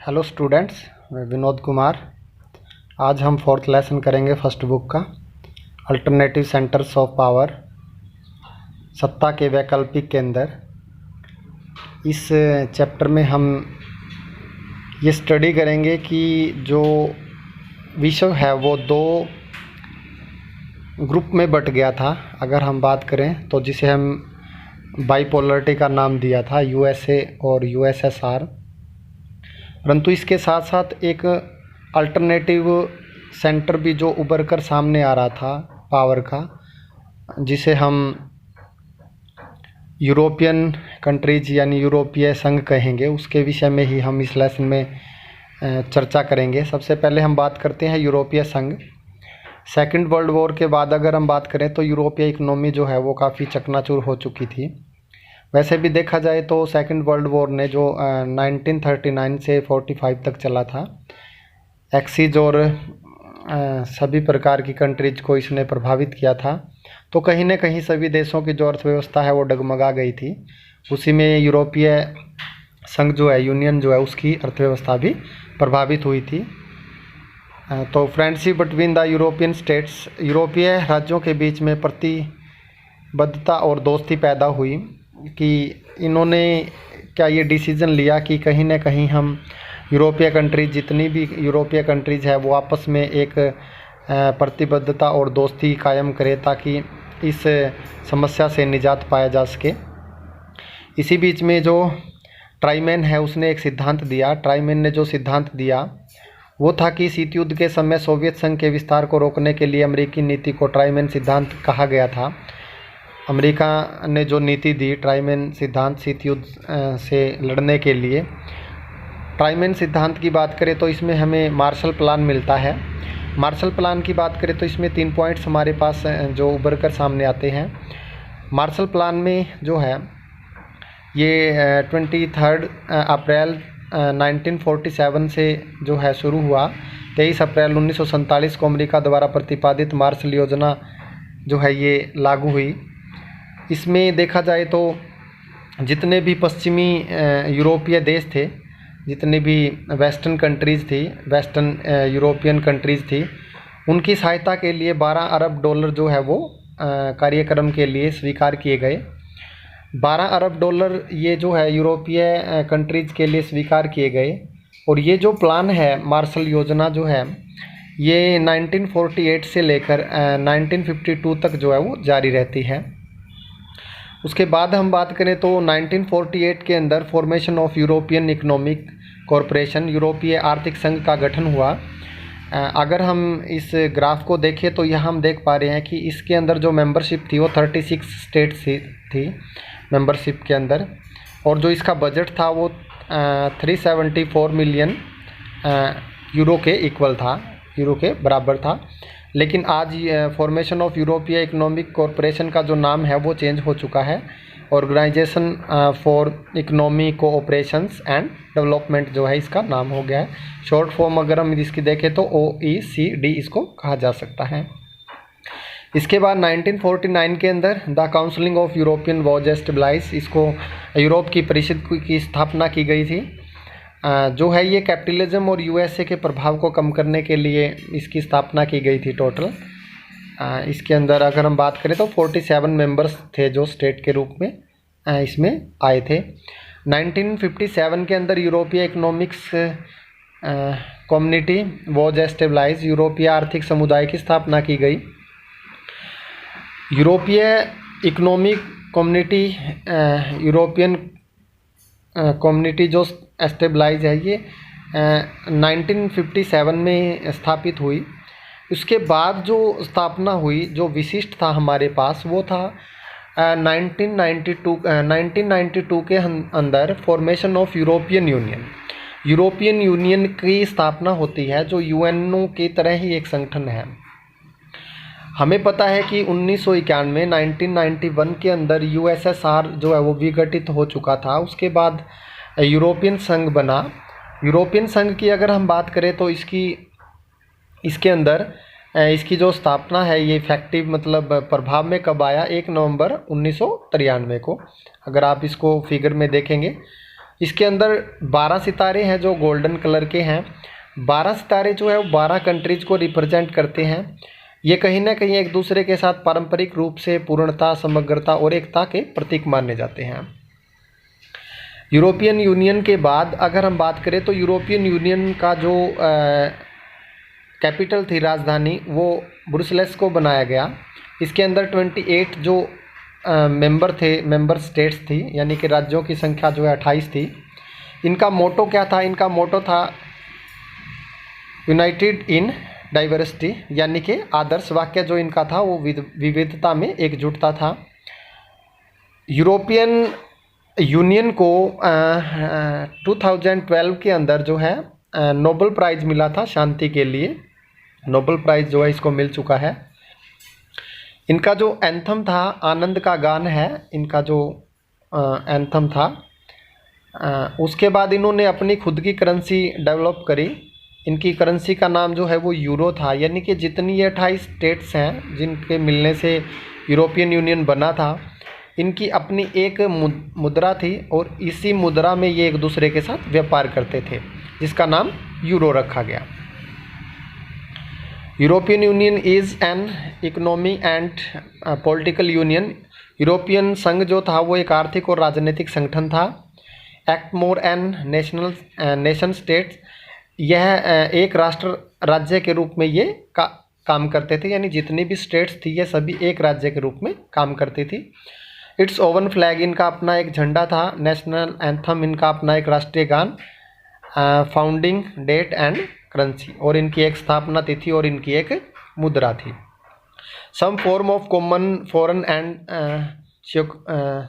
Hello students, मैं विनोद कुमार। आज हम फोर्थ लेसन करेंगे फर्स्ट बुक का अल्टरनेटिव सेंटर्स ऑफ पावर, सत्ता के वैकल्पिक केंद्र। इस चैप्टर में हम ये स्टडी करेंगे कि जो विश्व है वो दो ग्रुप में बट गया था। अगर हम बात करें तो जिसे हम बाइपोलरिटी का नाम दिया था, यूएसए और यूएसएसआर। परंतु इसके साथ साथ एक अल्टरनेटिव सेंटर भी जो उभर कर सामने आ रहा था पावर का, जिसे हम यूरोपियन कंट्रीज यानी यूरोपीय संघ कहेंगे, उसके विषय में ही हम इस लेसन में चर्चा करेंगे। सबसे पहले हम बात करते हैं यूरोपीय संघ। सेकंड वर्ल्ड वॉर के बाद अगर हम बात करें तो यूरोपीय इकोनॉमी जो है वो काफ़ी चकनाचूर हो चुकी थी। वैसे भी देखा जाए तो सेकंड वर्ल्ड वॉर ने जो 1939 से 45 तक चला था, एक्सिस और सभी प्रकार की कंट्रीज को इसने प्रभावित किया था। तो कहीं न कहीं सभी देशों की जो अर्थव्यवस्था है वो डगमगा गई थी। उसी में यूरोपीय संघ जो है, यूनियन जो है, उसकी अर्थव्यवस्था भी प्रभावित हुई थी। तो friendship between the European states, यूरोपीय राज्यों के बीच में प्रतिबद्धता और दोस्ती पैदा हुई कि इन्होंने क्या ये डिसीज़न लिया कि कहीं ना कहीं हम यूरोपीय कंट्रीज, जितनी भी यूरोपीय कंट्रीज है, वो आपस में एक प्रतिबद्धता और दोस्ती कायम करें ताकि इस समस्या से निजात पाया जा सके। इसी बीच में जो ट्राइमैन है उसने एक सिद्धांत दिया। ट्राइमैन ने जो सिद्धांत दिया वो था कि शीत युद्ध के समय सोवियत संघ के विस्तार को रोकने के लिए अमेरिकी नीति को ट्राइमैन सिद्धांत कहा गया था। अमेरिका ने जो नीति दी ट्राइमैन सिद्धांत शीत युद्ध से लड़ने के लिए, ट्राइमैन सिद्धांत की बात करें तो इसमें हमें मार्शल प्लान मिलता है। मार्शल प्लान की बात करें तो इसमें 3 पॉइंट्स हमारे पास जो उभर कर सामने आते हैं। मार्शल प्लान में जो है ये 23 अप्रैल 1947 से जो है शुरू हुआ। 23 अप्रैल 1947 को अमेरिका द्वारा प्रतिपादित मार्शल योजना जो है ये लागू हुई। इसमें देखा जाए तो जितने भी पश्चिमी यूरोपीय देश थे, जितनी भी वेस्टर्न कंट्रीज़ थी, वेस्टर्न यूरोपियन कंट्रीज़ थी, उनकी सहायता के लिए 12 अरब डॉलर जो है वो कार्यक्रम के लिए स्वीकार किए गए। 12 अरब डॉलर ये जो है यूरोपीय कंट्रीज़ के लिए स्वीकार किए गए। और ये जो प्लान है, मार्शल योजना जो है, ये 1948 से लेकर 1952 तक जो है वो जारी रहती है। उसके बाद हम बात करें तो 1948 के अंदर formation of European economic corporation, यूरोपीय आर्थिक संघ का गठन हुआ। अगर हम इस ग्राफ को देखें तो यहाँ हम देख पा रहे हैं कि इसके अंदर जो मेंबरशिप थी वो 36 स्टेट्स थी मेंबरशिप के अंदर, और जो इसका बजट था वो 374 मिलियन यूरो के इक्वल था, यूरो के बराबर था। लेकिन आज फॉर्मेशन ऑफ यूरोपीय इकोनॉमिक कॉरपोरेशन का जो नाम है वो चेंज हो चुका है। Organisation for economy cooperations and development जो है इसका नाम हो गया है। शॉर्ट फॉर्म अगर हम इसकी देखें तो OECD इसको कहा जा सकता है। इसके बाद 1949 के अंदर the council of European was established, इसको यूरोप की परिषद की स्थापना की गई थी। जो है ये कैपिटलिज्म और यूएसए के प्रभाव को कम करने के लिए इसकी स्थापना की गई थी टोटल। इसके अंदर अगर हम बात करें तो 47 मेंबर्स थे जो स्टेट के रूप में इसमें आए थे। 1957 के अंदर यूरोपीय इकोनॉमिक्स कम्युनिटी वॉज एस्टेब्लाइज, यूरोपीय आर्थिक समुदाय की स्थापना की गई। यूरोपीय इकोनॉमिक कम्युनिटी, यूरोपियन कम्युनिटी जो एस्टेब्लाइज है ये 1957 में स्थापित हुई। उसके बाद जो स्थापना हुई, जो विशिष्ट था हमारे पास, वो था 1992 के अंदर formation of European Union. European union की स्थापना होती है जो यूएनओ की तरह ही एक संगठन है। हमें पता है कि 1991 1991 के अंदर यूएसएसआर जो है वो विघटित हो चुका था। उसके बाद यूरोपियन संघ बना। यूरोपियन संघ की अगर हम बात करें तो इसके अंदर इसकी जो स्थापना है ये इफेक्टिव मतलब प्रभाव में कब आया, 1 नवंबर 1993 को। अगर आप इसको फिगर में देखेंगे, इसके अंदर 12 सितारे हैं जो गोल्डन कलर के हैं। 12 सितारे जो है वो 12 कंट्रीज़ को रिप्रेजेंट करते हैं। ये कहीं ना कहीं एक दूसरे के साथ पारंपरिक रूप से पूर्णता, समग्रता और एकता के प्रतीक माने जाते हैं। यूरोपियन यूनियन के बाद अगर हम बात करें तो यूरोपियन यूनियन का जो कैपिटल थी, राजधानी, वो ब्रुसेल्स को बनाया गया। इसके अंदर 28 जो मेंबर स्टेट्स थी, यानी कि राज्यों की संख्या जो है 28 थी। इनका मोटो क्या था? इनका मोटो था यूनाइटेड इन डाइवर्सिटी, यानी कि आदर्श वाक्य जो इनका था वो विविधता में एकजुटता था। यूरोपियन यूनियन को 2012 के अंदर जो है नोबेल प्राइज़ मिला था शांति के लिए। नोबेल प्राइज़ जो है इसको मिल चुका है। इनका जो एंथम था, आनंद का गान है इनका जो एंथम था। उसके बाद इन्होंने अपनी खुद की करेंसी डेवलप करी। इनकी करेंसी का नाम जो है वो यूरो था, यानी कि जितनी ये 28 स्टेट्स हैं जिनके मिलने से यूरोपियन यूनियन बना था, इनकी अपनी एक मुद्रा थी और इसी मुद्रा में ये एक दूसरे के साथ व्यापार करते थे, जिसका नाम यूरो रखा गया। European union is an economy and political union. European संघ जो था वो एक आर्थिक और राजनीतिक संगठन था। Act more an nation states, यह एक राष्ट्र राज्य के रूप में ये काम करते थे, यानी जितनी भी स्टेट्स थी ये सभी एक राज्य के रूप में काम करती थी। इट्स ओवन फ्लैग, इनका अपना एक झंडा था। नेशनल एंथम, इनका अपना एक राष्ट्रीय गान। फाउंडिंग डेट एंड करेंसी, और इनकी एक स्थापना तिथि और इनकी एक मुद्रा थी। Some form of common foreign and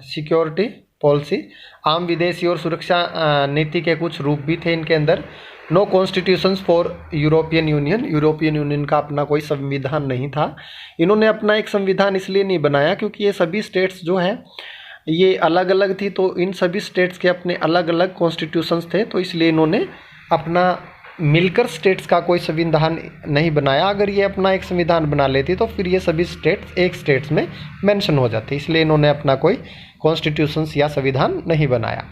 security policy, आम विदेशी और सुरक्षा नीति के कुछ रूप भी थे इनके अंदर। No constitutions for European Union, European Union का अपना कोई संविधान नहीं था। इन्होंने अपना एक संविधान इसलिए नहीं बनाया क्योंकि ये सभी स्टेट्स जो हैं ये अलग अलग थी, तो इन सभी स्टेट्स के अपने अलग अलग कॉन्स्टिट्यूशंस थे, तो इसलिए इन्होंने अपना मिलकर स्टेट्स का कोई संविधान नहीं बनाया। अगर ये अपना एक संविधान बना लेती तो फिर ये सभी स्टेट्स एक स्टेट्स में मेंशन हो जाते, इसलिए इन्होंने अपना कोई कॉन्स्टिट्यूशंस या संविधान नहीं बनाया।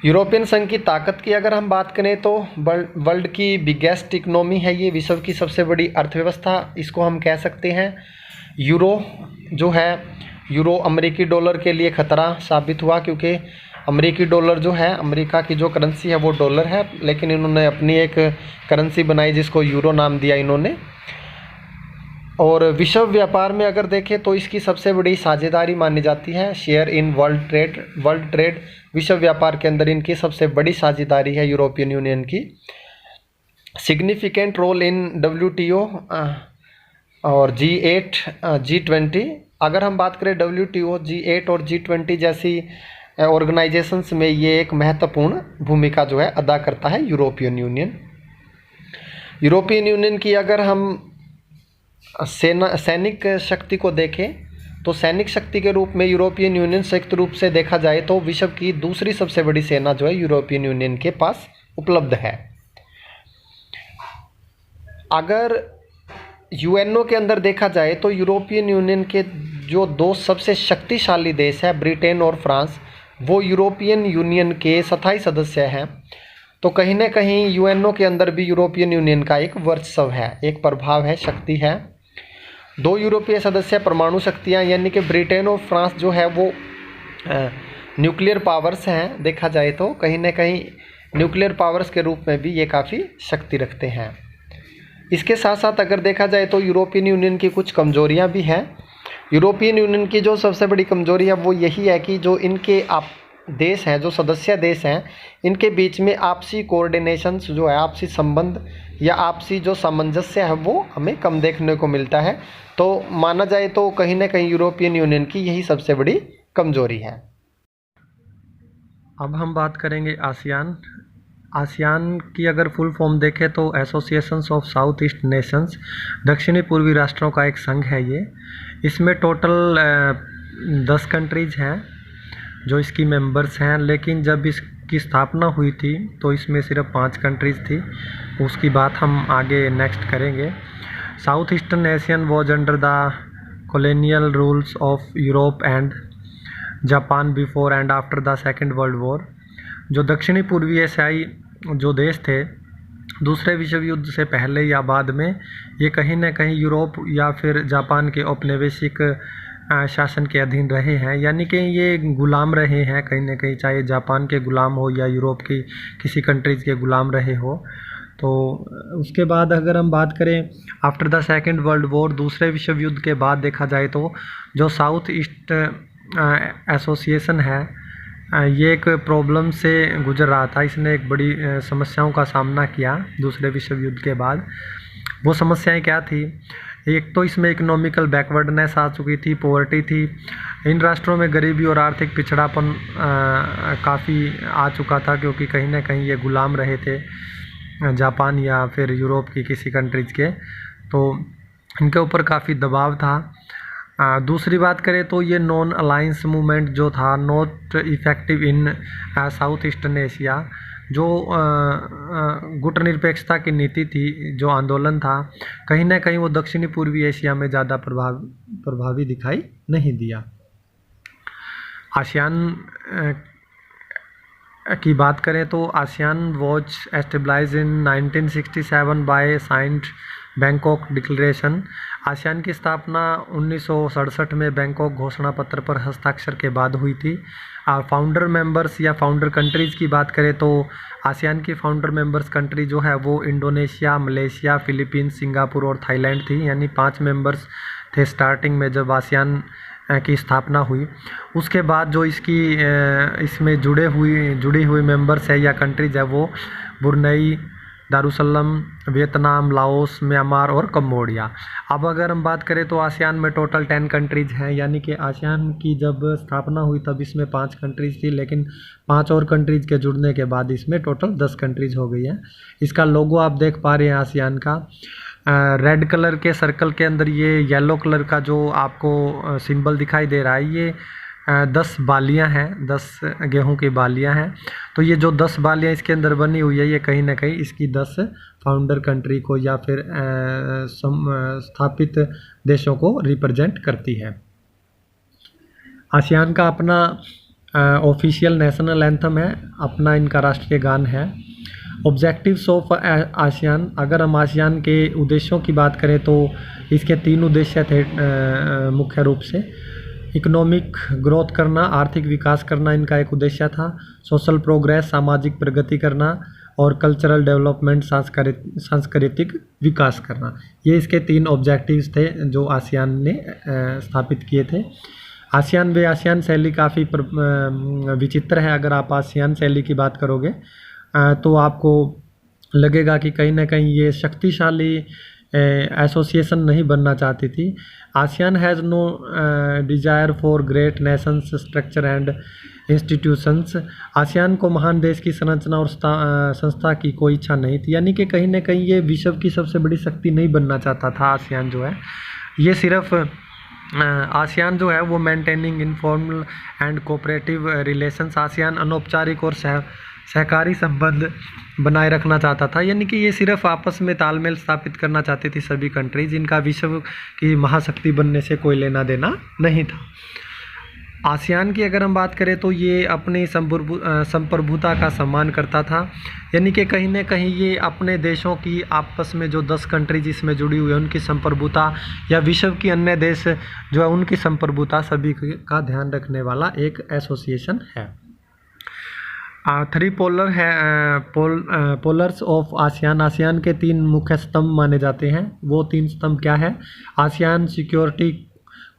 यूरोपियन संघ की ताकत की अगर हम बात करें तो वर्ल्ड की बिगेस्ट इकोनॉमी है ये, विश्व की सबसे बड़ी अर्थव्यवस्था इसको हम कह सकते हैं। यूरो जो है, यूरो अमेरिकी डॉलर के लिए खतरा साबित हुआ क्योंकि अमेरिकी डॉलर जो है, अमेरिका की जो करेंसी है वो डॉलर है, लेकिन इन्होंने अपनी एक करेंसी बनाई जिसको यूरो नाम दिया इन्होंने। और विश्व व्यापार में अगर देखें तो इसकी सबसे बड़ी साझेदारी मानी जाती है शेयर इन वर्ल्ड ट्रेड, विश्व व्यापार के अंदर इनकी सबसे बड़ी साझेदारी है यूरोपियन यूनियन की। सिग्निफिकेंट रोल इन WTO और G8 G20, अगर हम बात करें WTO, G8 और G20 जैसी ऑर्गेनाइजेशंस में ये एक महत्वपूर्ण भूमिका जो है अदा करता है यूरोपियन यूनियन। यूरोपियन यूनियन की अगर हम सैनिक शक्ति को देखें तो सैनिक शक्ति के रूप में यूरोपियन यूनियन संयुक्त रूप से देखा जाए तो विश्व की दूसरी सबसे बड़ी सेना जो है यूरोपियन यूनियन के पास उपलब्ध है। अगर UNO के अंदर देखा जाए तो यूरोपियन यूनियन के जो दो सबसे शक्तिशाली देश है, ब्रिटेन और फ्रांस, वो यूरोपियन यूनियन के स्थायी सदस्य हैं। तो कहीं ना कहीं UNO के अंदर भी यूरोपियन यूनियन का एक वर्चस्व है, एक प्रभाव है, शक्ति है। दो यूरोपीय सदस्य परमाणु शक्तियाँ यानी कि ब्रिटेन और फ्रांस जो है वो न्यूक्लियर पावर्स हैं, देखा जाए तो कहीं ना कहीं न्यूक्लियर पावर्स के रूप में भी ये काफ़ी शक्ति रखते हैं। इसके साथ साथ अगर देखा जाए तो यूरोपियन यूनियन की कुछ कमजोरियां भी हैं। यूरोपियन यूनियन की जो सबसे बड़ी कमजोरी है वो यही है कि जो इनके देश हैं, जो सदस्य देश हैं, इनके बीच में आपसी कोऑर्डिनेशंस जो है, आपसी संबंध या आपसी जो सामंजस्य है वो हमें कम देखने को मिलता है। तो माना जाए तो कहीं ना कहीं यूरोपियन यूनियन की यही सबसे बड़ी कमजोरी है। अब हम बात करेंगे आसियान। आसियान की अगर फुल फॉर्म देखें तो associations of south east Nations, दक्षिणी पूर्वी राष्ट्रों का एक संघ है ये। इसमें टोटल 10 कंट्रीज़ हैं जो इसकी मेंबर्स हैं, लेकिन जब इसकी स्थापना हुई थी तो इसमें सिर्फ 5 कंट्रीज़ थी। उसकी बात हम आगे नेक्स्ट करेंगे। South eastern Asian was under the colonial rules of Europe and Japan before and after the Second World War. जो दक्षिणी पूर्वी एशियाई जो देश थे दूसरे विश्व युद्ध से पहले या बाद में ये कहीं ना कहीं यूरोप या फिर जापान के औपनिवेशिक शासन के अधीन रहे हैं, यानी कि ये गुलाम रहे हैं कहीं ना कहीं, चाहे जापान के गुलाम हो या यूरोप की किसी कंट्रीज़ के गुलाम रहे हो। तो उसके बाद अगर हम बात करें after the second world war, दूसरे विश्व युद्ध के बाद देखा जाए तो जो साउथ ईस्ट एसोसिएशन है ये एक प्रॉब्लम से गुजर रहा था। इसने एक बड़ी समस्याओं का सामना किया दूसरे विश्व युद्ध के बाद। वो समस्याएं क्या थी? एक तो इसमें इकोनॉमिकल बैकवर्डनेस आ चुकी थी, पॉवर्टी थी। इन राष्ट्रों में गरीबी और आर्थिक पिछड़ापन काफ़ी आ चुका था, क्योंकि कहीं ना कहीं ये गुलाम रहे थे जापान या फिर यूरोप की किसी कंट्रीज़ के, तो इनके ऊपर काफ़ी दबाव था। दूसरी बात करें तो ये नॉन अलाइंस मूवमेंट जो था, not effective in south eastern Asia, जो गुटनिरपेक्षता की नीति थी, जो आंदोलन था, कहीं ना कहीं वो दक्षिणी पूर्वी एशिया में ज़्यादा प्रभावी दिखाई नहीं दिया। आसियान की बात करें तो ASEAN was established in 1967 by signed Bangkok declaration. ASEAN की स्थापना 1967 में बैंकॉक घोषणा पत्र पर हस्ताक्षर के बाद हुई थी। फाउंडर मेंबर्स या फाउंडर कंट्रीज़ की बात करें तो आसियान की फाउंडर मेंबर्स कंट्री जो है वो इंडोनेशिया, मलेशिया, फिलीपींस, सिंगापुर और थाईलैंड थी, यानी 5 मेंबर्स थे स्टार्टिंग में जब आसियान की स्थापना हुई। उसके बाद जो इसमें जुड़ी हुई मेंबर्स है या कंट्रीज़ है वो ब्रुनेई, दारुसलम, वियतनाम, लाओस, म्यांमार और कंबोडिया। अब अगर हम बात करें तो आसियान में टोटल 10 कंट्रीज़ हैं, यानी कि आसियान की जब स्थापना हुई तब इसमें 5 कंट्रीज़ थी, लेकिन 5 और कंट्रीज़ के जुड़ने के बाद इसमें टोटल 10 कंट्रीज़ हो गई हैं। इसका लोगो आप देख पा रहे हैं आसियान का, रेड कलर के सर्कल के अंदर ये येलो कलर का जो आपको सिंबल दिखाई दे रहा है, ये 10 बालियाँ हैं, 10 गेहूं की बालियाँ हैं। तो ये जो 10 बालियाँ इसके अंदर बनी हुई है, ये कहीं ना कहीं इसकी 10 फाउंडर कंट्री को या फिर स्थापित देशों को रिप्रेजेंट करती है। आसियान का अपना ऑफिशियल नेशनल एंथम है, अपना इनका राष्ट्रीय गान है। ऑब्जेक्टिव्स ऑफ आसियान, अगर हम आसियान के उद्देश्यों की बात करें तो इसके 3 उद्देश्य थे मुख्य रूप से। इकोनॉमिक ग्रोथ करना, आर्थिक विकास करना इनका एक उद्देश्य था। सोशल प्रोग्रेस, सामाजिक प्रगति करना, और कल्चरल डेवलपमेंट, सांस्कृतिक विकास करना, ये इसके 3 ऑब्जेक्टिव्स थे जो आसियान ने स्थापित किए थे। आसियान व आसियान शैली काफ़ी विचित्र है। अगर आप आसियान शैली की बात करोगे तो आपको लगेगा कि कहीं ना कहीं ये शक्तिशाली एसोसिएशन नहीं बनना चाहती थी। ASEAN has no desire for great nations structure and institutions. ASEAN को महान देश की संरचना और संस्था की कोई इच्छा नहीं थी, यानी कि कहीं ना कहीं ये विश्व की सबसे बड़ी शक्ति नहीं बनना चाहता था आसियान जो है। ये सिर्फ आसियान जो है वो maintaining informal and cooperative relations, ASEAN अनौपचारिक और सहकारी संबंध बनाए रखना चाहता था, यानी कि ये सिर्फ आपस में तालमेल स्थापित करना चाहती थी सभी कंट्रीज, जिनका विश्व की महाशक्ति बनने से कोई लेना देना नहीं था। आसियान की अगर हम बात करें तो ये अपनी संप्रभुता का सम्मान करता था, यानी कि कहीं ना कहीं ये अपने देशों की आपस में जो 10 कंट्रीज इसमें जुड़ी हुई है उनकी संप्रभुता या विश्व की अन्य देश जो है उनकी संप्रभुता सभी का ध्यान रखने वाला एक एसोसिएशन है। 3 पोलर है पोलर्स ऑफ आसियान। आसियान के 3 मुख्य स्तंभ माने जाते हैं। वो 3 स्तंभ क्या है? आसियान सिक्योरिटी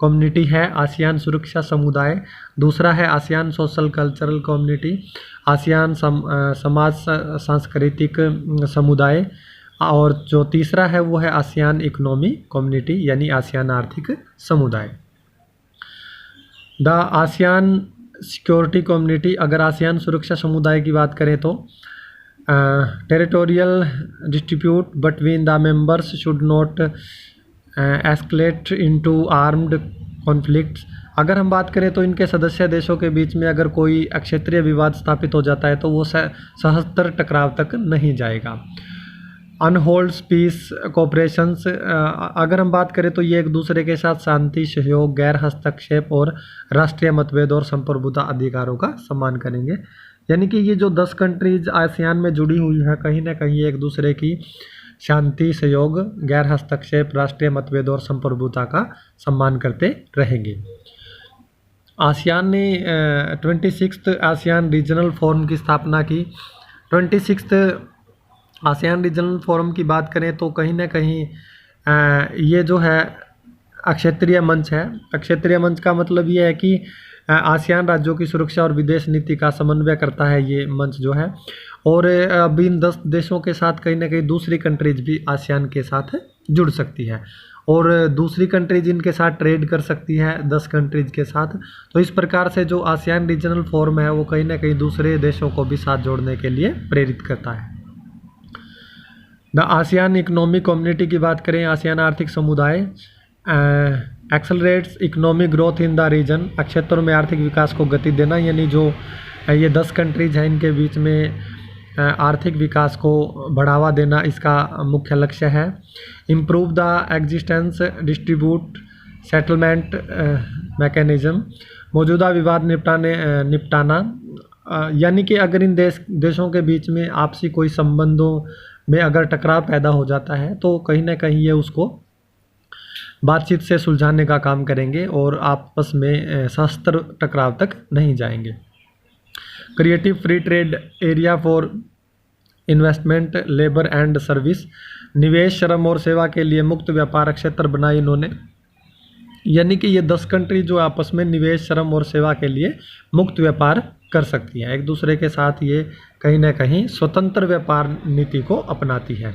कम्युनिटी है, आसियान सुरक्षा समुदाय, दूसरा है ASEAN social cultural community, ASEAN समाज सांस्कृतिक समुदाय, और जो तीसरा है वो है आसियान इकोनॉमी कम्युनिटी यानी आसियान आर्थिक समुदाय। द आसियान सिक्योरिटी कम्युनिटी, अगर आसियान सुरक्षा समुदाय की बात करें तो territorial dispute between the members should not escalate into armed conflicts. अगर हम बात करें तो इनके सदस्य देशों के बीच में अगर कोई क्षेत्रीय विवाद स्थापित हो जाता है तो वो सहस्त्र टकराव तक नहीं जाएगा। अनहोल्ड्स पीस कोऑपरेशंस, अगर हम बात करें तो ये एक दूसरे के साथ शांति, सहयोग, गैर हस्तक्षेप और राष्ट्रीय मतभेद और संप्रभुता अधिकारों का सम्मान करेंगे। यानी कि ये जो 10 कंट्रीज आसियान में जुड़ी हुई है, कहीं ना कहीं एक दूसरे की शांति, सहयोग, गैर हस्तक्षेप, राष्ट्रीय मतभेद और संप्रभुता का सम्मान करते रहेंगे। आसियान ने 26th आसियान रीजनल फोरम की स्थापना की। 26th आसियान रीजनल फोरम की बात करें तो कहीं ना कहीं ये जो है अक्षेत्रीय मंच है। अक्षेत्रीय मंच का मतलब ये है कि आसियान राज्यों की सुरक्षा और विदेश नीति का समन्वय करता है ये मंच जो है। और अब इन 10 देशों के साथ कहीं ना कहीं दूसरी कंट्रीज भी आसियान के साथ जुड़ सकती है और दूसरी कंट्रीज इनके साथ ट्रेड कर सकती है 10 कंट्रीज के साथ। तो इस प्रकार से जो आसियान रीजनल फोरम है वो कहीं ना कहीं दूसरे देशों को भी साथ जोड़ने के लिए प्रेरित करता है। द आसियान इकोनॉमिक कम्युनिटी की बात करें, आसियान आर्थिक समुदाय accelerates economic growth in the region, क्षेत्रों में आर्थिक विकास को गति देना, यानी जो ये 10 कंट्रीज हैं इनके बीच में आर्थिक विकास को बढ़ावा देना इसका मुख्य लक्ष्य है। Improve the existence distribute settlement mechanism, मौजूदा विवाद निपटाना, यानी कि अगर इन देशों के बीच में आपसी कोई संबंधों में अगर टकराव पैदा हो जाता है तो कहीं ना कहीं ये उसको बातचीत से सुलझाने का काम करेंगे और आपस में सशस्त्र टकराव तक नहीं जाएंगे। Creative free trade area for investment, labour and service, निवेश, श्रम और सेवा के लिए मुक्त व्यापार क्षेत्र बनाए इन्होंने, यानी कि ये 10 कंट्री जो आपस में निवेश, श्रम और सेवा के लिए मुक्त व्यापार कर सकती हैं। एक दूसरे के साथ ये कहीं ना कहीं स्वतंत्र व्यापार नीति को अपनाती है।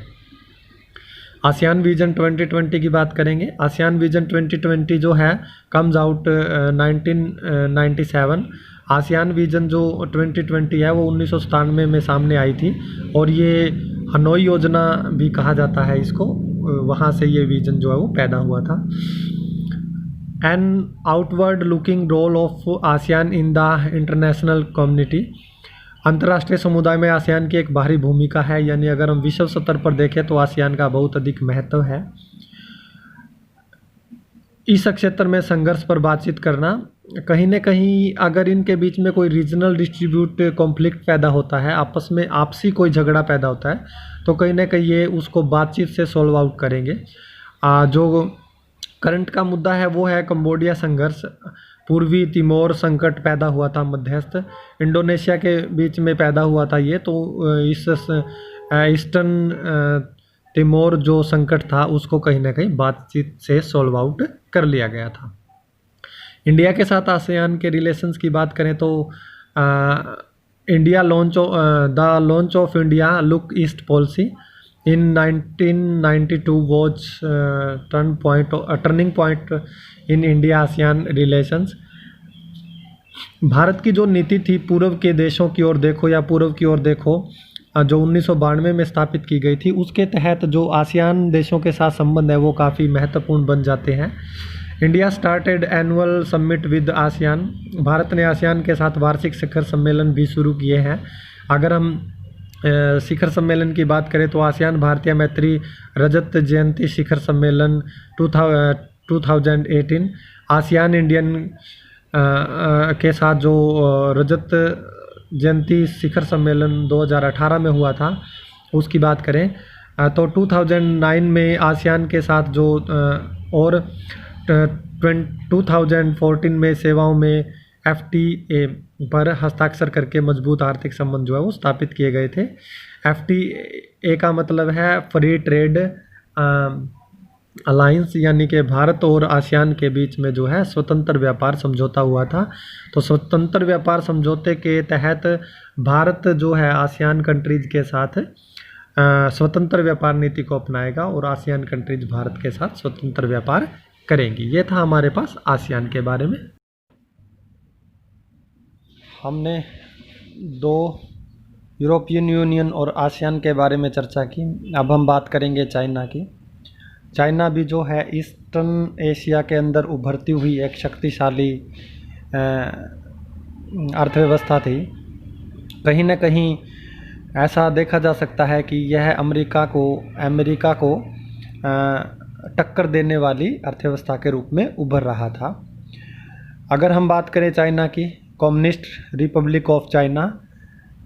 आसियान विजन 2020 की बात करेंगे। आसियान विजन 2020 जो है कम्स आउट 1997। आसियान विजन जो 2020 है वो 1997 में सामने आई थी और ये हनोई योजना भी कहा जाता है इसको, वहाँ से ये विजन जो है वो पैदा हुआ था। An outward looking role of ASEAN in the international community, अंतर्राष्ट्रीय समुदाय में आसियान की एक बाहरी भूमिका है, यानी अगर हम विश्व स्तर पर देखें तो आसियान का बहुत अधिक महत्व है। इस क्षेत्र में संघर्ष पर बातचीत करना, कहीं न कहीं अगर इनके बीच में कोई रीजनल डिस्ट्रीब्यूट कॉन्फ्लिक्ट पैदा होता है, आपस में आपसी कोई झगड़ा पैदा होता है तो कहीं न कहीं ये उसको बातचीत से सॉल्व आउट करेंगे। जो करंट का मुद्दा है वो है कंबोडिया संघर्ष, पूर्वी तिमोर संकट पैदा हुआ था मध्यस्थ, इंडोनेशिया के बीच में पैदा हुआ था ये, तो इस ईस्टर्न तिमोर जो संकट था उसको कहीं ना कहीं बातचीत से सॉल्व आउट कर लिया गया था। इंडिया के साथ आसियान के रिलेशंस की बात करें तो India launch of India look east policy in 1992 was turning point in India ASEAN relations। Bharat की जो नीति थी पूर्व के देशों की ओर देखो या पूर्व की ओर देखो, जो 1992 में स्थापित की गई थी, उसके तहत जो आसियान देशों के साथ संबंध है वो काफ़ी महत्वपूर्ण बन जाते हैं। India started annual summit with ASEAN, Bharat ने आसियान के साथ वार्षिक शिखर सम्मेलन भी शुरू किए हैं। अगर हम शिखर सम्मेलन की बात करें तो आसियान भारतीय मैत्री रजत जयंती शिखर सम्मेलन 2018, आसियान इंडियन के साथ जो रजत जयंती शिखर सम्मेलन 2018 में हुआ था उसकी बात करें तो 2009 में आसियान के साथ जो और 2014 में सेवाओं में FTA पर हस्ताक्षर करके मजबूत आर्थिक संबंध जो है वो स्थापित किए गए थे। FTA का मतलब है फ्री ट्रेड अलायंस, यानी कि भारत और आसियान के बीच में जो है स्वतंत्र व्यापार समझौता हुआ था। तो स्वतंत्र व्यापार समझौते के तहत भारत जो है आसियान कंट्रीज के साथ स्वतंत्र व्यापार नीति को अपनाएगा और आसियान कंट्रीज भारत के साथ स्वतंत्र व्यापार करेंगी। ये था हमारे पास आसियान के बारे में। हमने 2 यूरोपियन यूनियन और आसियान के बारे में चर्चा की। अब हम बात करेंगे चाइना की। चाइना भी जो है ईस्टर्न एशिया के अंदर उभरती हुई एक शक्तिशाली अर्थव्यवस्था थी। कहीं न कहीं ऐसा देखा जा सकता है कि यह अमेरिका को टक्कर देने वाली अर्थव्यवस्था के रूप में उभर रहा था। अगर हम बात करें चाइना की, कम्युनिस्ट रिपब्लिक ऑफ चाइना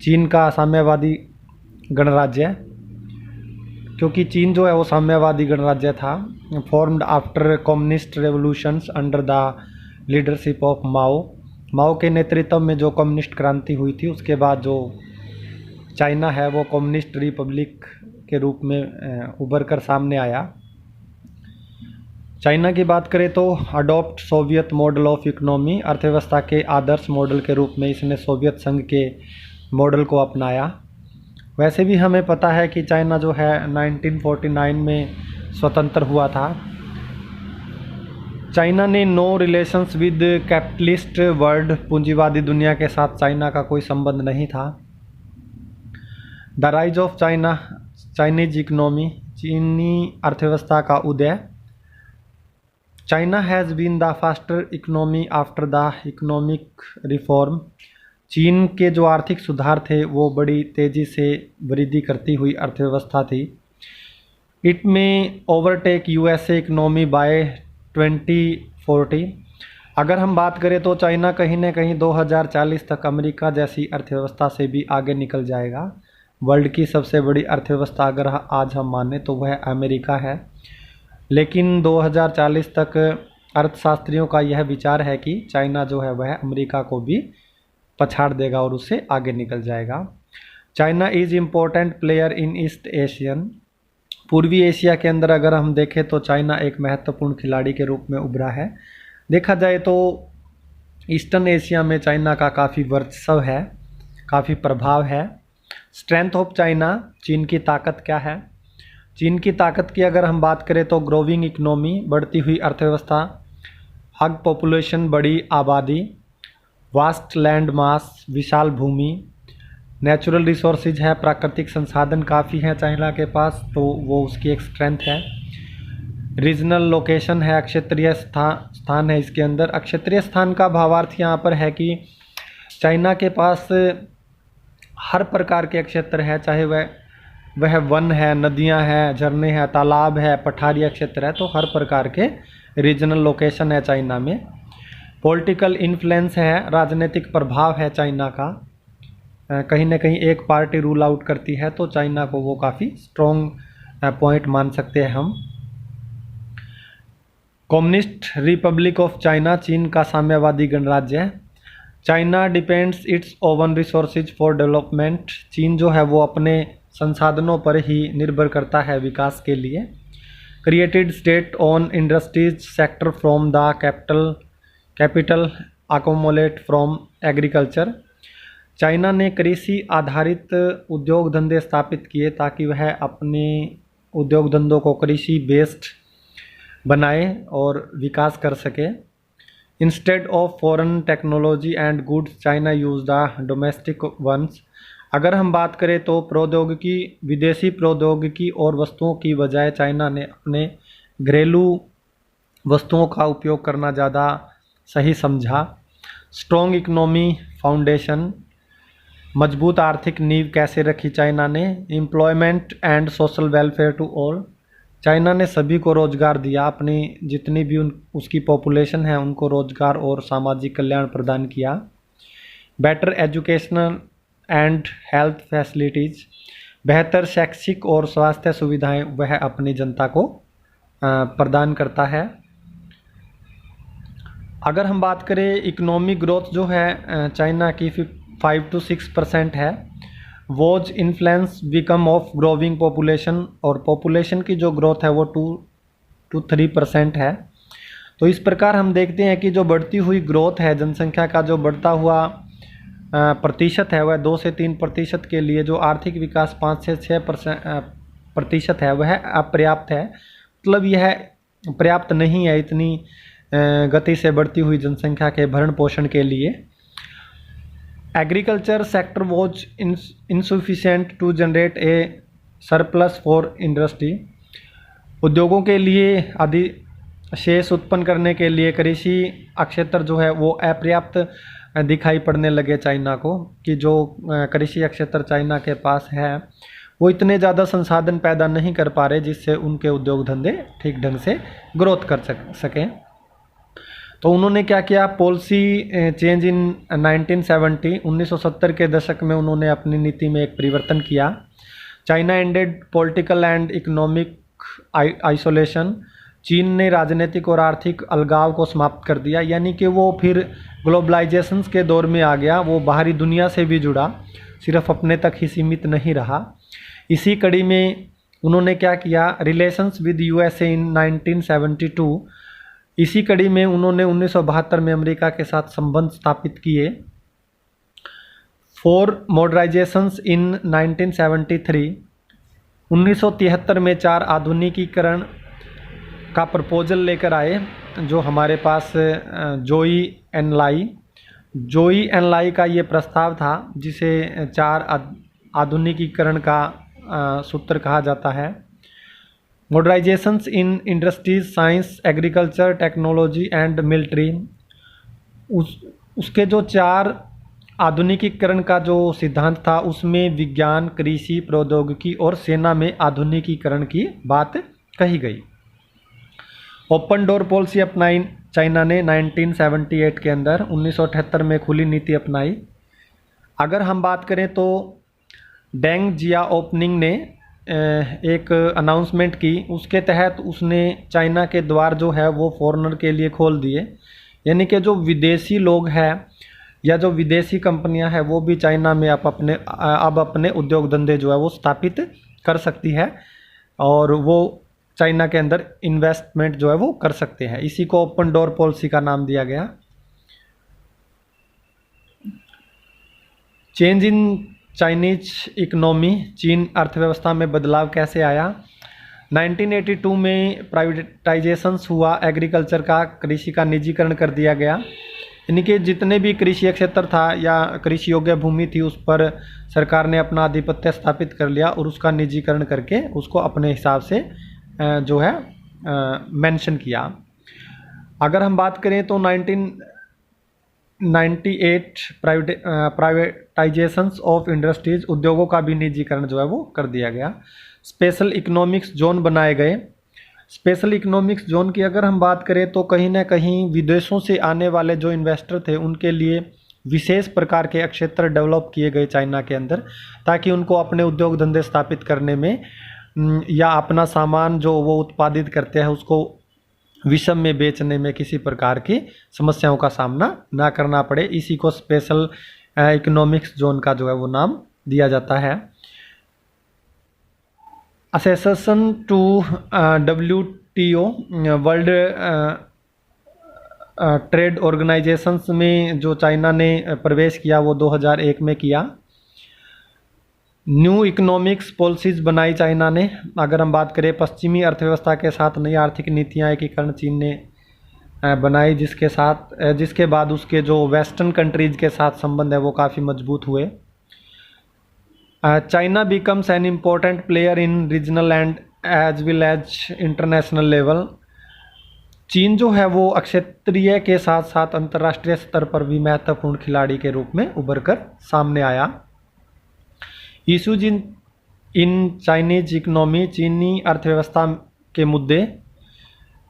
चीन का साम्यवादी गणराज्य, क्योंकि चीन जो है वो साम्यवादी गणराज्य था। Formed after communist revolutions under the leadership of Mao. Mao के नेतृत्व में जो कम्युनिस्ट क्रांति हुई थी, उसके बाद जो चाइना है वो कम्युनिस्ट रिपब्लिक के रूप में उभर कर सामने आया। चाइना की बात करें तो adopt Soviet model of economy, अर्थव्यवस्था के आदर्श मॉडल के रूप में इसने सोवियत संघ के मॉडल को अपनाया। वैसे भी हमें पता है कि चाइना जो है 1949 में स्वतंत्र हुआ था। चाइना ने no relations with capitalist world, पूंजीवादी दुनिया के साथ चाइना का कोई संबंध नहीं था। The rise of China, Chinese economy, चीनी अर्थव्यवस्था का उदय। China has been the faster economy after the economic reform. चीन के जो आर्थिक सुधार थे वो बड़ी तेज़ी से वृद्धि करती हुई अर्थव्यवस्था थी। इट में ओवरटेक यूएसए इकोनॉमी बाय 2040। अगर हम बात करें तो चाइना कहीं ना कहीं 2040 तक अमेरिका जैसी अर्थव्यवस्था से भी आगे निकल जाएगा। वर्ल्ड की सबसे बड़ी अर्थव्यवस्था अगर आज हम माने तो वह अमेरिका है, लेकिन 2040 तक अर्थशास्त्रियों का यह विचार है कि चाइना जो है वह अमेरिका को भी पछाड़ देगा और उससे आगे निकल जाएगा। China is important player in east Asian. पूर्वी एशिया के अंदर अगर हम देखें तो चाइना एक महत्वपूर्ण खिलाड़ी के रूप में उभरा है। देखा जाए तो ईस्टर्न एशिया में चाइना का काफ़ी वर्चस्व है, काफ़ी प्रभाव है। स्ट्रेंथ ऑफ चाइना, चीन की ताकत क्या है? चीन की ताकत की अगर हम बात करें तो ग्रोविंग इकोनॉमी, बढ़ती हुई अर्थव्यवस्था, हग पॉपुलेशन, बड़ी आबादी, वास्ट लैंड मास, विशाल भूमि, नेचुरल रिसोर्सेज है, प्राकृतिक संसाधन काफ़ी हैं चाइना के पास, तो वो उसकी एक स्ट्रेंथ है। रीजनल लोकेशन है, अक्षेत्रीय स्थान है इसके अंदर। अक्षेत्रीय स्थान का भावार्थ यहाँ पर है कि चाइना के पास हर प्रकार के क्षेत्र है, चाहे वह वन है, नदियाँ हैं, झरने हैं, तालाब है, पठारी क्षेत्र है, तो हर प्रकार के रीजनल लोकेशन है चाइना में। पॉलिटिकल इन्फ्लुएंस है, राजनीतिक प्रभाव है चाइना का। कहीं ना कहीं एक पार्टी रूल आउट करती है तो चाइना को वो काफ़ी स्ट्रॉन्ग पॉइंट मान सकते हैं हम। कम्युनिस्ट रिपब्लिक ऑफ चाइना, चीन का साम्यवादी गणराज्य। China depends it's oven resources for development. चीन जो है वो अपने संसाधनों पर ही निर्भर करता है विकास के लिए। Created state own industries sector from the capital accumulate from agriculture. China ने कृषि आधारित उद्योग धंधे स्थापित किए ताकि वह अपने उद्योग धंधों को कृषि बेस्ड बनाए और विकास कर सके। Instead of foreign technology and goods, China use the domestic ones. अगर हम बात करें तो प्रौद्योगिकी, विदेशी प्रौद्योगिकी और वस्तुओं की बजाय चाइना ने अपने घरेलू वस्तुओं का उपयोग करना ज़्यादा सही समझा। स्ट्रॉन्ग इकोनॉमी फाउंडेशन, मजबूत आर्थिक नींव कैसे रखी चाइना ने? Employment and social welfare to all. China ने सभी को रोजगार दिया, अपनी जितनी भी उसकी पॉपुलेशन है उनको रोजगार और सामाजिक कल्याण प्रदान किया। Better educational and health facilities, बेहतर शैक्षिक और स्वास्थ्य सुविधाएं वह अपनी जनता को प्रदान करता है। अगर हम बात करें इकोनॉमिक ग्रोथ जो है चाइना की 5 to 6% है। Was influence become of growing population, और पॉपुलेशन की जो ग्रोथ है वो 2 to 3% है। तो इस प्रकार हम देखते हैं कि जो बढ़ती हुई ग्रोथ है, जनसंख्या का जो बढ़ता हुआ प्रतिशत है वह 2 से 3% के लिए जो आर्थिक विकास 5 से 6% है वह अपर्याप्त है। मतलब यह पर्याप्त नहीं है इतनी गति से बढ़ती हुई जनसंख्या के भरण पोषण के लिए। Agriculture sector was insufficient to generate a surplus for industry. उद्योगों के लिए अधिक शेष उत्पन्न करने के लिए कृषि क्षेत्र जो है वो अपर्याप्त दिखाई पड़ने लगे चाइना को, कि जो कृषि क्षेत्र चाइना के पास है वो इतने ज़्यादा संसाधन पैदा नहीं कर पा रहे जिससे उनके उद्योग धंधे ठीक ढंग से ग्रोथ कर सकें। तो उन्होंने क्या किया, पॉलिसी चेंज इन 1970 के दशक में उन्होंने अपनी नीति में एक परिवर्तन किया। China ended political and economic isolation, चीन ने राजनीतिक और आर्थिक अलगाव को समाप्त कर दिया, यानी कि वो फिर ग्लोबलाइजेशन के दौर में आ गया, वो बाहरी दुनिया से भी जुड़ा, सिर्फ अपने तक ही सीमित नहीं रहा। इसी कड़ी में उन्होंने क्या किया, रिलेशंस विद यूएसए इन 1972, इसी कड़ी में उन्होंने 1972 में अमेरिका के साथ संबंध स्थापित किए। फॉर मॉडर्नाइजेशंस इन 1973, 1973 में 4 आधुनिकीकरण का प्रपोजल लेकर आए, जो हमारे पास जोई एनलाई का ये प्रस्ताव था, जिसे 4 आधुनिकीकरण का सूत्र कहा जाता है। Modernisations in industries, science, agriculture, technology and military, उसके जो 4 आधुनिकीकरण का जो सिद्धांत था, उसमें विज्ञान, कृषि, प्रौद्योगिकी और सेना में आधुनिकीकरण की बात कही गई। ओपन डोर पॉलिसी अपनाई चाइना ने 1978 के अंदर, 1978 में खुली नीति अपनाई। अगर हम बात करें तो डेंग जियाओपिंग ने एक अनाउंसमेंट की, उसके तहत उसने चाइना के द्वार जो है वो फॉरेनर के लिए खोल दिए, यानी कि जो विदेशी लोग हैं या जो विदेशी कंपनियां हैं वो भी चाइना में अब अपने उद्योग धंधे जो है वो स्थापित कर सकती है और वो चाइना के अंदर इन्वेस्टमेंट जो है वो कर सकते हैं। इसी को ओपन डोर पॉलिसी का नाम दिया गया। चेंज इन चाइनीज इकोनॉमी, चीन अर्थव्यवस्था में बदलाव कैसे आया। 1982 में प्राइवेटाइजेशंस हुआ, एग्रीकल्चर का, कृषि का निजीकरण कर दिया गया, यानी कि जितने भी कृषि क्षेत्र था या कृषि योग्य भूमि थी उस पर सरकार ने अपना आधिपत्य स्थापित कर लिया और उसका निजीकरण करके उसको अपने हिसाब से जो है मेंशन किया। अगर हम बात करें तो 1998 प्राइवेटाइजेशंस ऑफ इंडस्ट्रीज, उद्योगों का भी निजीकरण जो है वो कर दिया गया। स्पेशल इकोनॉमिक्स जोन बनाए गए। स्पेशल इकोनॉमिक्स जोन की अगर हम बात करें तो कहीं ना कहीं विदेशों से आने वाले जो इन्वेस्टर थे उनके लिए विशेष प्रकार के क्षेत्र डेवलप किए गए चाइना के अंदर, ताकि उनको अपने उद्योग धंधे स्थापित करने में या अपना सामान जो वो उत्पादित करते हैं उसको विश्व में बेचने में किसी प्रकार की समस्याओं का सामना ना करना पड़े। इसी को स्पेशल इकोनॉमिक्स जोन का जो है वो नाम दिया जाता है। Association to WTO, world trade organisations में जो चाइना ने प्रवेश किया वो 2001 में किया। न्यू इकोनॉमिक्स पॉलिसीज बनाई चाइना ने। अगर हम बात करें पश्चिमी अर्थव्यवस्था के साथ नई आर्थिक नीतियां एकीकरण चीन ने बनाई, जिसके बाद उसके जो वेस्टर्न कंट्रीज के साथ संबंध है वो काफ़ी मजबूत हुए। China becomes an important player in regional and as well as international level. चीन जो है वो क्षेत्रीय के साथ साथ अंतर्राष्ट्रीय स्तर पर भी महत्वपूर्ण खिलाड़ी के रूप में उभर कर सामने आया। इशूज इन चाइनीज इकोनॉमी, चीनी अर्थव्यवस्था के मुद्दे।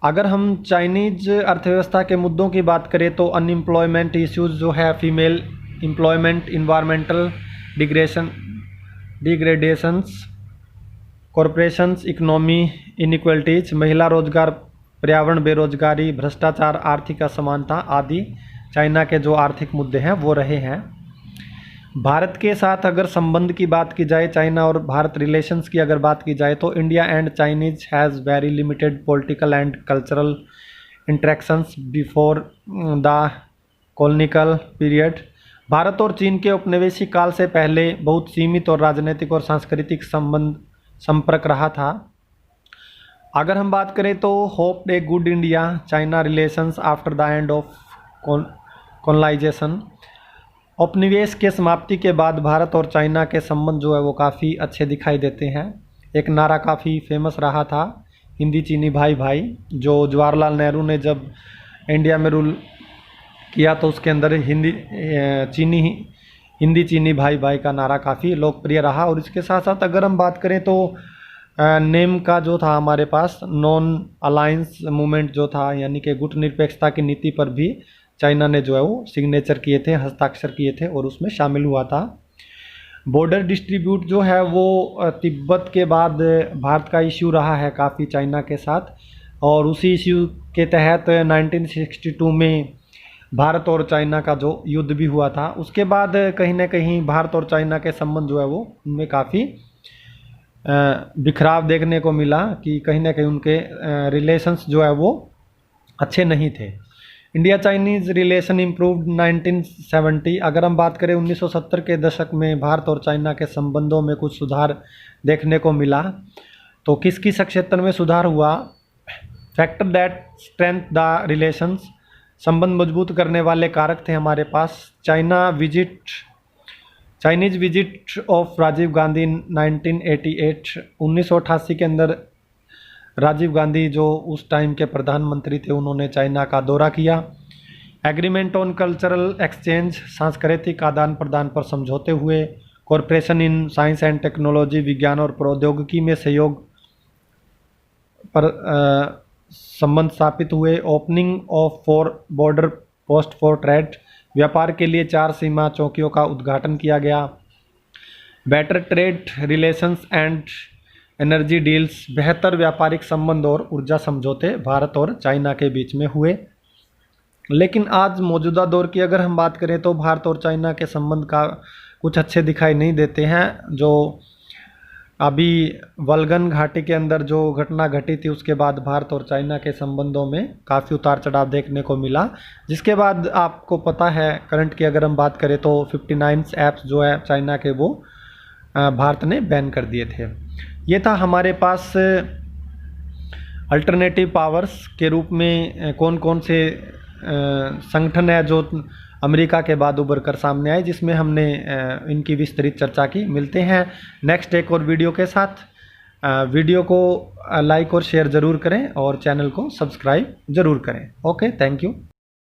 अगर हम चाइनीज अर्थव्यवस्था के मुद्दों की बात करें तो अनएम्प्लॉयमेंट इश्यूज जो है, female employment, environmental डिग्रेडेशंस, corporations, economy inequalities, महिला रोजगार, पर्यावरण, बेरोजगारी, भ्रष्टाचार, आर्थिक असमानता आदि चाइना के जो आर्थिक मुद्दे हैं वो रहे हैं। भारत के साथ अगर संबंध की बात की जाए, चाइना और भारत रिलेशंस की अगर बात की जाए तो India and Chinese has very limited political and cultural interactions before the colonial period. Bharat और चीन के उपनिवेशिक काल से पहले बहुत सीमित और राजनीतिक और सांस्कृतिक संपर्क रहा था। अगर हम बात करें तो hope a good India China relations after the end of colonisation. उपनिवेश के समाप्ति के बाद भारत और चाइना के संबंध जो है वो काफ़ी अच्छे दिखाई देते हैं। एक नारा काफ़ी फेमस रहा था, हिंदी चीनी भाई भाई, जो जवाहरलाल नेहरू ने जब इंडिया में रूल किया तो उसके अंदर हिंदी चीनी भाई भाई का नारा काफ़ी लोकप्रिय रहा। और इसके साथ साथ अगर हम बात करें तो नेम का जो था हमारे पास नॉन अलायंस मूवमेंट जो था, यानी कि गुटनिरपेक्षता की नीति पर भी चाइना ने जो है वो सिग्नेचर किए थे, हस्ताक्षर किए थे और उसमें शामिल हुआ था। बॉर्डर डिस्ट्रीब्यूट जो है वो तिब्बत के बाद भारत का इश्यू रहा है काफ़ी चाइना के साथ, और उसी इश्यू के तहत 1962 में भारत और चाइना का जो युद्ध भी हुआ था। उसके बाद कहीं ना कहीं भारत और चाइना के संबंध जो है वो उनमें काफ़ी बिखराव देखने को मिला कि कहीं ना कहीं उनके रिलेशंस जो है वो अच्छे नहीं थे। India Chinese relation improved 1970। अगर हम बात करें 1970 के दशक में भारत और चाइना के संबंधों में कुछ सुधार देखने को मिला। तो किस किस क्षेत्र में सुधार हुआ? Factor that strength the relations, संबंध मजबूत करने वाले कारक थे हमारे पास। Chinese visit of Rajiv Gandhi 1988, 1988 के अंदर राजीव गांधी जो उस टाइम के प्रधानमंत्री थे, उन्होंने चाइना का दौरा किया। एग्रीमेंट ऑन कल्चरल एक्सचेंज, सांस्कृतिक आदान प्रदान पर समझौते हुए। Corporation in science and technology, विज्ञान और प्रौद्योगिकी में सहयोग पर संबंध स्थापित हुए। Opening of 4 border post for trade, व्यापार के लिए 4 सीमा चौकियों का उद्घाटन किया गया। Better trade relations and energy deals, बेहतर व्यापारिक संबंध और ऊर्जा समझौते भारत और चाइना के बीच में हुए। लेकिन आज मौजूदा दौर की अगर हम बात करें तो भारत और चाइना के संबंध का कुछ अच्छे दिखाई नहीं देते हैं। जो अभी वल्गन घाटी के अंदर जो घटना घटी थी, उसके बाद भारत और चाइना के संबंधों में काफ़ी उतार चढ़ाव देखने को मिला, जिसके बाद आपको पता है करंट की अगर हम बात करें तो 59 ऐप्स जो है चाइना के वो भारत ने बैन कर दिए थे। ये था हमारे पास अल्टरनेटिव पावर्स के रूप में कौन कौन से संगठन है जो अमेरिका के बाद उभर कर सामने आए, जिसमें हमने इनकी विस्तृत चर्चा की। मिलते हैं नेक्स्ट एक और वीडियो के साथ। वीडियो को लाइक और शेयर ज़रूर करें और चैनल को सब्सक्राइब ज़रूर करें। Okay, thank you.